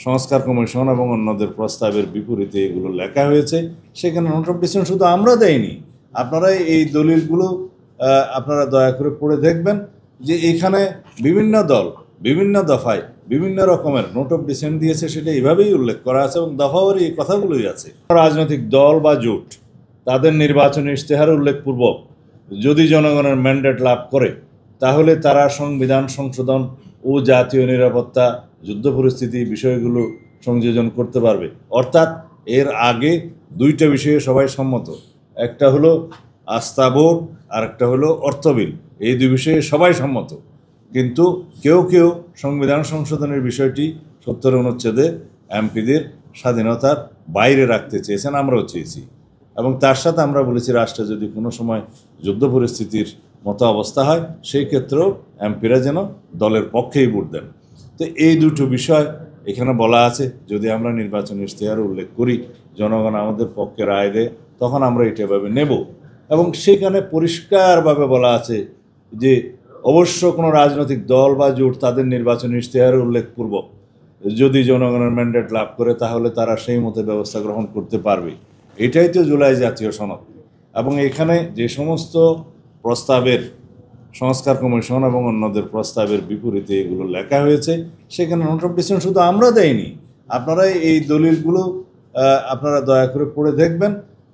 সংস্কার কমিশন এবং অন্যদের প্রস্তাবের বিপরীতে এগুলো লেখা হয়েছে। সেখানে নোট অফ ডিসিশন শুধু আমরা দেইনি, আপনারা এই দলিলগুলো আপনারা দয়া করে পড়ে দেখবেন যে এখানে বিভিন্ন দল বিভিন্ন দফায় বিভিন্ন রকমের নোট অফ ডিসিশন দিয়েছে, সেটা এইভাবেই উল্লেখ করা আছে এবং দফাওয়ারি এই কথাগুলোই আছে। রাজনৈতিক দল বা জোট তাদের নির্বাচনী ইশতেহার উল্লেখপূর্বক যদি জনগণের ম্যান্ডেট লাভ করে তাহলে তারা সংবিধান সংশোধন ও জাতীয় নিরাপত্তা যুদ্ধ পরিস্থিতি বিষয়গুলো সংযোজন করতে পারবে। অর্থাৎ এর আগে দুইটা বিষয়ে সবাই সম্মত, একটা হলো আস্থা ভোট আর একটা হলো অর্থ বিল। এই দুই বিষয়ে সবাই সম্মত, কিন্তু কেউ কেউ সংবিধান সংশোধনের বিষয়টি ৭০ অনুচ্ছেদে এমপিদের স্বাধীনতার বাইরে রাখতে চেয়েছেন, আমরাও চেয়েছি। এবং তার সাথে আমরা বলেছি রাষ্ট্রে যদি কোনো সময় যুদ্ধ পরিস্থিতির মতো অবস্থা হয় সেই ক্ষেত্রেও এমপিরা যেন দলের পক্ষেই ভোট দেন। তো এই দুটো বিষয় এখানে বলা আছে। যদি আমরা নির্বাচনী ইশতেহার উল্লেখ করি, জনগণ আমাদের পক্ষে রায় দেয়, তখন আমরা এটা এভাবে নেব। এবং সেখানে পরিষ্কারভাবে বলা আছে যে অবশ্য কোনো রাজনৈতিক দল বা জোট তাদের নির্বাচনী ইশতেহার উল্লেখপূর্বক যদি জনগণের ম্যান্ডেট লাভ করে তাহলে তারা সেই মতো ব্যবস্থা গ্রহণ করতে পারবে। এটাই তো জুলাই জাতীয় সনদ। এবং এখানে যে সমস্ত প্রস্তাবের সংস্কার কমিশন এবং অন্যদের প্রস্তাবের বিপরীতে এগুলো লেখা হয়েছে, সেখানে নোট অফ ডিসিশন শুধু আমরা দেইনি, আপনারা এই দলিলগুলো আপনারা দয়া করে পড়ে দেখবেন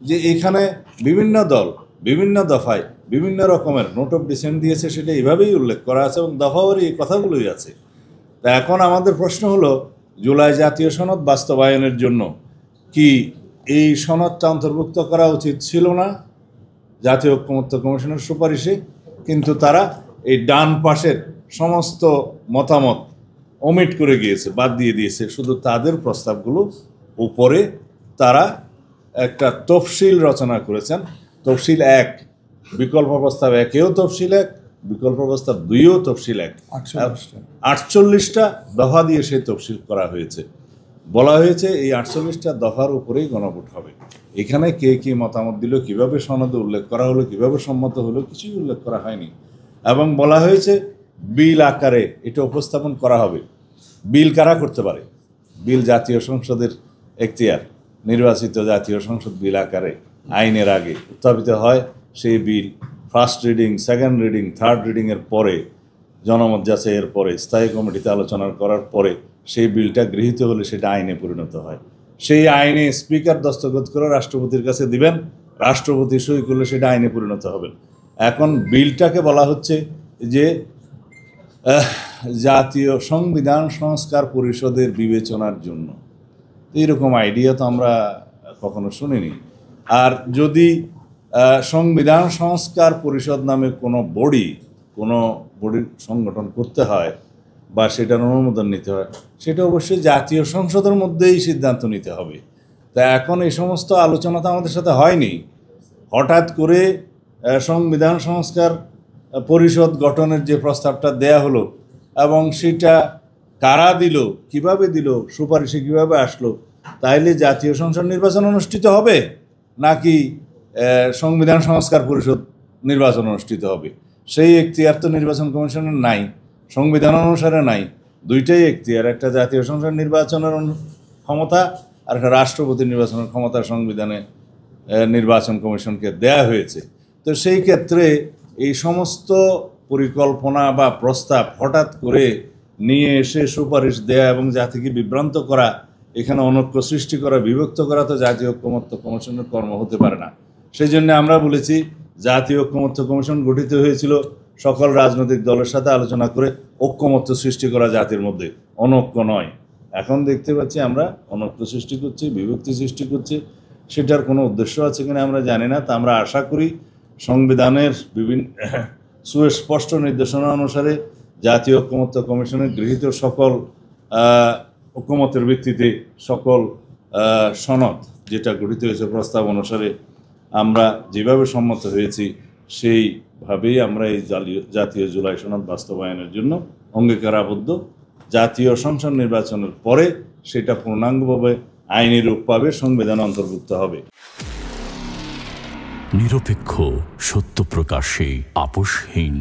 যে এখানে বিভিন্ন দল বিভিন্ন দফায় বিভিন্ন রকমের নোট অফ ডিসিশন দিয়েছে, সেটা এইভাবেই উল্লেখ করা আছে এবং দফাওয়ারি এই কথাগুলোই আছে। তা এখন আমাদের প্রশ্ন হলো, জুলাই জাতীয় সনদ বাস্তবায়নের জন্য কি এই সনদটা অন্তর্ভুক্ত করা উচিত ছিল না জাতীয় ঐক্যমত্য কমিশনের সুপারিশে? কিন্তু তারা এই ডান পাশের সমস্ত মতামত ওমিট করে গিয়েছে, বাদ দিয়ে দিয়েছে। শুধু তাদের প্রস্তাবগুলো উপরে তারা একটা তফসিল রচনা করেছেন। তফসিল ১, বিকল্প প্রস্তাব ১-এও তফসিল ১, বিকল্প প্রস্তাব ২-এও তফসিল ১, ৪৮টা দফা দিয়ে সেই তফসিল করা হয়েছে। বলা হয়েছে এই ৪৮টা দফার উপরেই গণভোট হবে। এখানে কে কী মতামত দিল, কিভাবে সনদে উল্লেখ করা হলো, কিভাবে সম্মত হলো, কিছুই উল্লেখ করা হয়নি। এবং বলা হয়েছে বিল আকারে এটা উপস্থাপন করা হবে। বিল কারা করতে পারে? বিল জাতীয় সংসদের এখতিয়ার। নির্বাচিত জাতীয় সংসদ বিল আকারে আইনের আগে উত্থাপিত হয়। সেই bill first reading, second reading, third রিডিংয়ের পরে, জনমত যাচাইয়ের পরে, স্থায়ী কমিটিতে আলোচনা করার পরে সেই বিলটা গৃহীত হলে সেটা আইনে পরিণত হয়। সেই আইনে স্পিকার দস্তখত করে রাষ্ট্রপতির কাছে দিবেন, রাষ্ট্রপতি সই করলে সেটা আইনে পরিণত হবে। এখন বিলটাকে বলা হচ্ছে যে জাতীয় সংবিধান সংস্কার পরিষদের বিবেচনার জন্য। এইরকম আইডিয়া তো আমরা কখনো শুনিনি। আর যদি সংবিধান সংস্কার পরিষদ নামে কোনো বডি সংগঠন করতে হয় বা সেটার অনুমোদন নিতে হয়, সেটা অবশ্যই জাতীয় সংসদের মধ্যেই সিদ্ধান্ত নিতে হবে। তা এখন এই সমস্ত আলোচনা তো আমাদের সাথে হয়নি। হঠাৎ করে সংবিধান সংস্কার পরিষদ গঠনের যে প্রস্তাবটা দেয়া হলো এবং সেটা কারা দিল, কিভাবে দিল, সুপারিশে কিভাবে আসলো, তাইলে জাতীয় সংসদ নির্বাচন অনুষ্ঠিত হবে নাকি সংবিধান সংস্কার পরিষদ নির্বাচন অনুষ্ঠিত হবে? সেই এখতিয়ার তো নির্বাচন কমিশনের নাই, সংবিধান অনুসারে নাই। দুইটাই এখতিয়ার, একটা জাতীয় সংসদ নির্বাচনের ক্ষমতা আর একটা রাষ্ট্রপতি নির্বাচনের ক্ষমতা সংবিধানে নির্বাচন কমিশনকে দেয়া হয়েছে। তো সেই ক্ষেত্রে এই সমস্ত পরিকল্পনা বা প্রস্তাব হঠাৎ করে নিয়ে এসে সুপারিশ দেয়া এবং জাতিকে বিভ্রান্ত করা, এখানে অনৈক্য সৃষ্টি করা, বিভক্ত করা তো জাতীয় ঐক্যমত্য কমিশনের কর্ম হতে পারে না। সেই জন্য আমরা বলেছি জাতীয় ঐক্যমত্য কমিশন গঠিত হয়েছিল সকল রাজনৈতিক দলের সাথে আলোচনা করে ঐক্যমত্য সৃষ্টি করা জাতির মধ্যে, অনৈক্য নয়। এখন দেখতে পাচ্ছি আমরা অনৈক্য সৃষ্টি করছি, বিভক্তি সৃষ্টি করছি। সেটার কোনো উদ্দেশ্য আছে কিনা আমরা জানি না। তা আমরা আশা করি সংবিধানের বিভিন্ন সুস্পষ্ট নির্দেশনা অনুসারে জাতীয় ঐক্যমত্য কমিশনের গৃহীত সকল ঐক্যমতের ভিত্তিতে সকল সনদ যেটা গঠিত হয়েছে প্রস্তাব অনুসারে আমরা যেভাবে সম্মত হয়েছি সেইভাবেই আমরা এই জাতীয় জুলাই সনদ বাস্তবায়নের জন্য অঙ্গীকারাবদ্ধ। জাতীয় সংসদ নির্বাচনের পরে সেটা পূর্ণাঙ্গভাবে আইনি রূপ পাবে, সংবিধান অন্তর্ভুক্ত হবে। নিরপেক্ষ, সত্য প্রকাশে আপোষহীন।